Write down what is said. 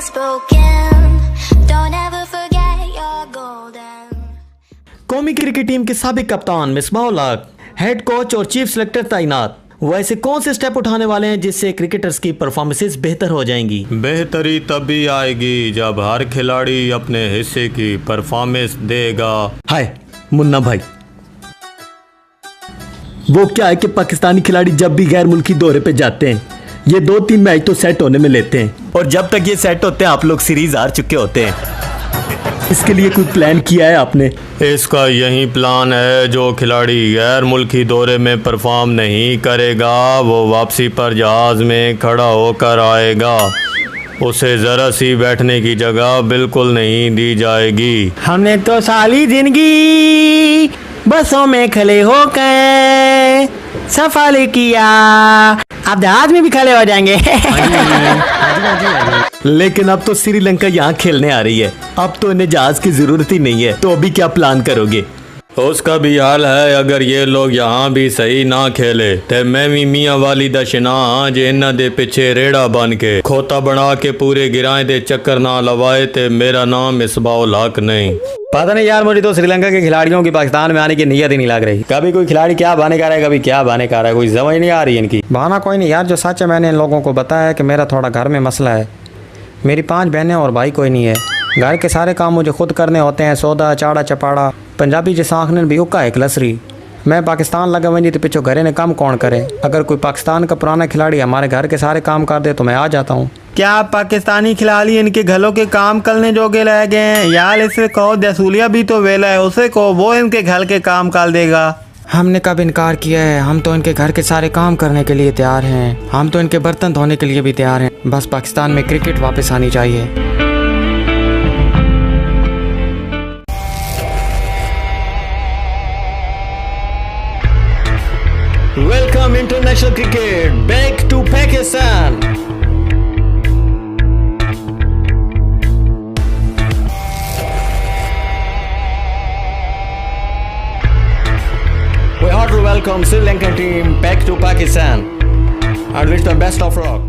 spoken. Don't ever forget you're golden. कौमी cricket team के साबिक कप्तान मिसबाह-उल हक, हेड कोच और चीफ सेलेक्टर तैनात, वैसे कौन से स्टेप उठाने वाले हैं जिससे क्रिकेटर्स की परफॉर्मेंसेस बेहतर हो जाएंगी? बेहतरी तभी आएगी जब हर खिलाड़ी अपने हिस्से की परफॉर्मेंस देगा। हाय मुन्ना भाई, वो क्या है कि पाकिस्तानी खिलाड़ी जब भी गैर मुल्की दौरे पे जाते हैं ये 2-3 मैच तो सेट होने में लेते हैं, और जब तक ये सेट होते हैं आप लोग सीरीज हार चुके होते हैं। इसके लिए कोई प्लान किया है आपने? इसका यही प्लान है, जो खिलाड़ी गैर मुल्की दौरे में परफॉर्म नहीं करेगा वो वापसी पर जहाज में खड़ा होकर आएगा, उसे ज़रा सी बैठने की जगह बिल्कुल नहीं दी जाएगी। हमने तो सारी जिंदगी बसों में खड़े होकर सफर किया, अब जहाज में भी खड़े हो जाएंगे। लेकिन अब तो श्रीलंका यहाँ खेलने आ रही है, अब तो इन्हें जहाज की जरूरत ही नहीं है, तो अभी क्या प्लान करोगे? उसका भी हाल है, अगर ये लोग यहाँ भी सही ना खेले तो मैं भी मियाँ वाली दा शना जे इन्ना दे पिछे रेड़ा बन के खोता बना के पूरे गिराए दे चक्कर ना लवाए ते मेरा नाम मिसबाह-उल हक नहीं। पता नहीं यार, मुझे तो श्रीलंका के खिलाड़ियों की पाकिस्तान में आने की नीयत ही नहीं लग रही। कभी कोई खिलाड़ी क्या बहाने कर रहा है, कभी क्या बहाने कर रहा है, कोई समझ नहीं आ रही इनकी। बहाना कोई नहीं यार, जो सच है मैंने इन लोगों को बताया है कि मेरा थोड़ा घर में मसला है। मेरी 5 बहनें और भाई कोई नहीं है, घर के सारे काम मुझे खुद करने होते हैं, सौदा चाड़ा चपाड़ा, पंजाबी जिस आँख ने भी उक्का है लसरी। मैं पाकिस्तान लगा वही तो पिछो घरे ने काम कौन करे। अगर कोई पाकिस्तान का पुराना खिलाड़ी हमारे घर के सारे काम कर दे तो मैं आ जाता हूँ। क्या पाकिस्तानी खिलाड़ी इनके घरों के काम करने जोगे रह गए हैं यार? इसे कहो दसूलिया भी तो वेला है, उसे कहो वो इनके घर के काम कर देगा। हमने कब इनकार किया है? हम तो इनके घर के सारे काम करने के लिए तैयार हैं, हम तो इनके बर्तन धोने के लिए भी तैयार हैं। बस पाकिस्तान में क्रिकेट वापस आनी चाहिए। Welcome international cricket back to Pakistan. We heartily welcome Sri Lankan team back to Pakistan and wish them best of luck.